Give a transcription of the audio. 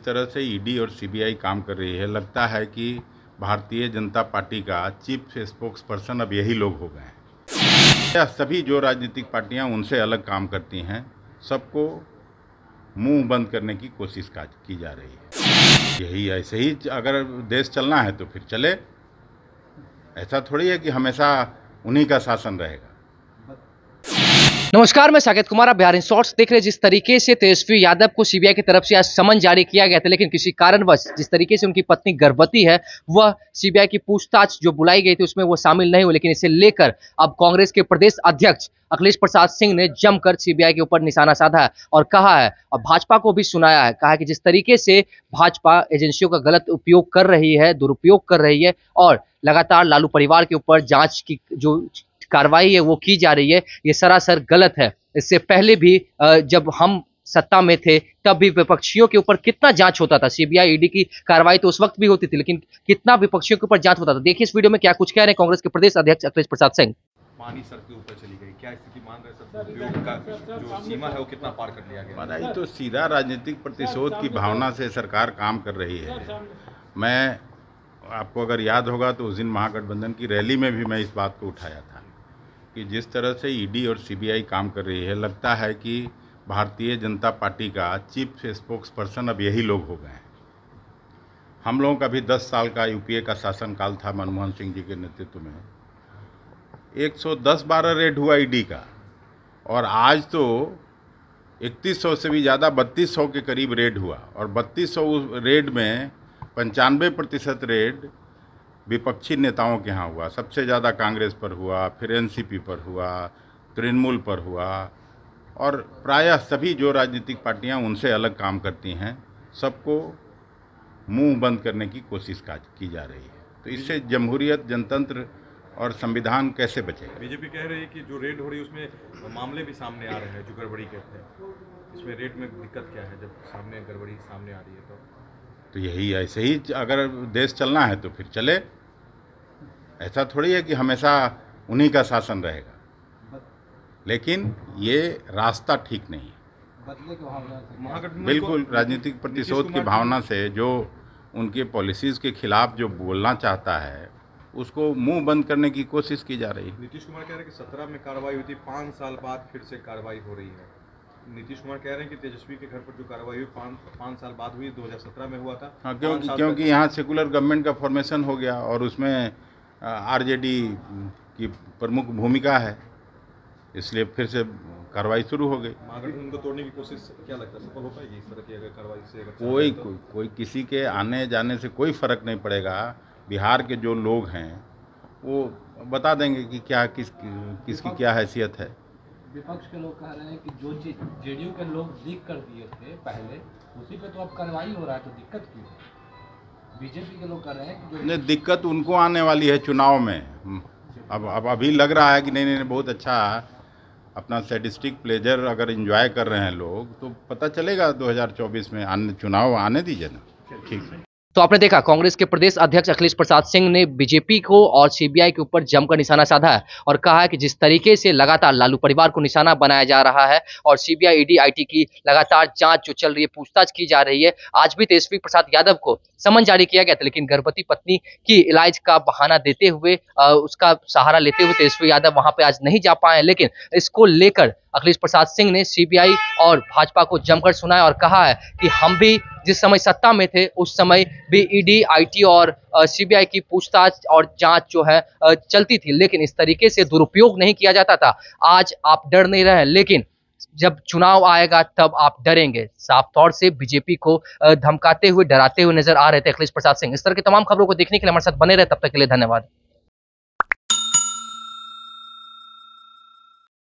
जिस तरह से ईडी और सीबीआई काम कर रही है, लगता है कि भारतीय जनता पार्टी का चीफ स्पोक्स पर्सन अब यही लोग हो गए हैं। यह सभी जो राजनीतिक पार्टियां उनसे अलग काम करती हैं, सबको मुंह बंद करने की कोशिश की जा रही है। यही ऐसे ही अगर देश चलना है तो फिर चले। ऐसा थोड़ी है कि हमेशा उन्हीं का शासन रहेगा। नमस्कार, मैं साकेत कुमार। आप बिहार इन शॉर्ट्स देख रहे हैं। जिस तरीके से तेजस्वी यादव को सीबीआई की तरफ से आज समन जारी किया गया था, लेकिन किसी कारणवश जिस तरीके से उनकी पत्नी गर्भवती है, वह सीबीआई की पूछताछ जो बुलाई गई थी उसमें वो शामिल नहीं हुई। लेकिन इसे लेकर अब कांग्रेस के प्रदेश अध्यक्ष अखिलेश प्रसाद सिंह ने जमकर सीबीआई के ऊपर निशाना साधा है और कहा है, और भाजपा को भी सुनाया है, कहा है कि जिस तरीके से भाजपा एजेंसियों का गलत उपयोग कर रही है, दुरुपयोग कर रही है और लगातार लालू परिवार के ऊपर जांच की जो कार्रवाई है वो की जा रही है, ये सरासर गलत है। इससे पहले भी जब हम सत्ता में थे तब भी विपक्षियों के ऊपर कितना जांच होता था। सीबीआई ईडी की कार्रवाई तो उस वक्त भी होती थी, लेकिन कितना विपक्षियों के ऊपर जांच होता था। देखिए इस वीडियो में क्या कुछ कह रहे हैं कांग्रेस के प्रदेश अध्यक्ष अखिलेश प्रसाद सिंह। पानी सर के ऊपर चली गई, क्या स्थिति मान रहे सब उपयोग का जो सीमा है वो कितना पार कर लिया गया? बताइए, तो सीधा राजनीतिक प्रतिशोध की भावना से सरकार काम कर रही है। मैं आपको अगर याद होगा तो उस दिन महागठबंधन की रैली में भी मैं इस बात को उठाया था कि जिस तरह से ईडी और सीबीआई काम कर रही है, लगता है कि भारतीय जनता पार्टी का चीफ स्पोक्स पर्सन अब यही लोग हो गए हैं। हम लोगों का भी 10 साल का यूपीए का शासनकाल था मनमोहन सिंह जी के नेतृत्व में। 110-12 रेड हुआ ईडी का, और आज तो 3100 से भी ज़्यादा 3200 के करीब रेड हुआ, और 3200 रेड में 95% रेड विपक्षी नेताओं के यहाँ हुआ। सबसे ज़्यादा कांग्रेस पर हुआ, फिर एनसीपी पर हुआ, तृणमूल पर हुआ, और प्रायः सभी जो राजनीतिक पार्टियां उनसे अलग काम करती हैं, सबको मुंह बंद करने की कोशिश की जा रही है। तो इससे जमहूरियत, जनतंत्र और संविधान कैसे बचेगा? बीजेपी कह रही है कि जो रेड हो रही है उसमें मामले भी सामने आ रहे हैं जो गड़बड़ी कहते हैं। इसमें रेड में दिक्कत क्या है जब सामने गड़बड़ी सामने आ रही है? तो यही ऐसे ही अगर देश चलना है तो फिर चले। ऐसा थोड़ी है कि हमेशा उन्हीं का शासन रहेगा, लेकिन ये रास्ता ठीक नहीं है। बिल्कुल राजनीतिक प्रतिशोध की भावना से जो उनके पॉलिसीज़ के खिलाफ जो बोलना चाहता है, उसको मुंह बंद करने की कोशिश की जा रही है। नीतीश कुमार कह रहे हैं कि 17 में कार्रवाई हुई थी, 5 साल बाद फिर से कार्रवाई हो रही है। नीतीश कुमार कह रहे हैं कि तेजस्वी के घर पर जो कार्रवाई हुई 5 साल बाद हुई, 2017 में हुआ था। हाँ, क्योंकि यहाँ सेकुलर गवर्नमेंट का फॉर्मेशन हो गया और उसमें आरजेडी की प्रमुख भूमिका है, इसलिए फिर से कार्रवाई शुरू हो गई। उनको तोड़ने की कोशिश क्या लगता है सफल हो पाएगी इस तरह की अगर कार्रवाई से? कोई किसी के आने जाने से कोई फर्क नहीं पड़ेगा। बिहार के जो लोग हैं वो बता देंगे कि क्या किसकी क्या हैसियत है। विपक्ष के लोग कह रहे हैं कि जो चीज जेडीयू के लोग लीक कर दिए थे पहले, उसी पे तो अब कार्रवाई हो रहा है, तो दिक्कत क्यों है? बीजेपी के लोग कह रहे हैं कि नहीं, दिक्कत उनको आने वाली है चुनाव में। अब अभी लग रहा है कि नहीं बहुत अच्छा अपना सैडिस्टिक प्लेजर अगर एंजॉय कर रहे हैं लोग, तो पता चलेगा 2024 में चुनाव आने दीजिए ना। ठीक है। तो आपने देखा कांग्रेस के प्रदेश अध्यक्ष अखिलेश प्रसाद सिंह ने बीजेपी को और सीबीआई के ऊपर जमकर निशाना साधा है और कहा है कि जिस तरीके से लगातार लालू परिवार को निशाना बनाया जा रहा है और सीबीआई ईडी आईटी की लगातार जांच जो चल रही है, पूछताछ की जा रही है। आज भी तेजस्वी प्रसाद यादव को समन जारी किया गया था, लेकिन गर्भवती पत्नी की इलाज का बहाना देते हुए, उसका सहारा लेते हुए तेजस्वी यादव वहां पे आज नहीं जा पाए। लेकिन इसको लेकर अखिलेश प्रसाद सिंह ने सीबीआई और भाजपा को जमकर सुनाया और कहा है कि हम भी जिस समय सत्ता में थे उस समय भी ईडी, आईटी और सीबीआई की पूछताछ और जांच जो है चलती थी, लेकिन इस तरीके से दुरुपयोग नहीं किया जाता था। आज आप डर नहीं रहे, लेकिन जब चुनाव आएगा तब आप डरेंगे। साफ तौर से बीजेपी को धमकाते हुए, डराते हुए नजर आ रहे थे अखिलेश प्रसाद सिंह। इस तरह की तमाम खबरों को देखने के लिए हमारे साथ बने रहे। तब तक के लिए धन्यवाद।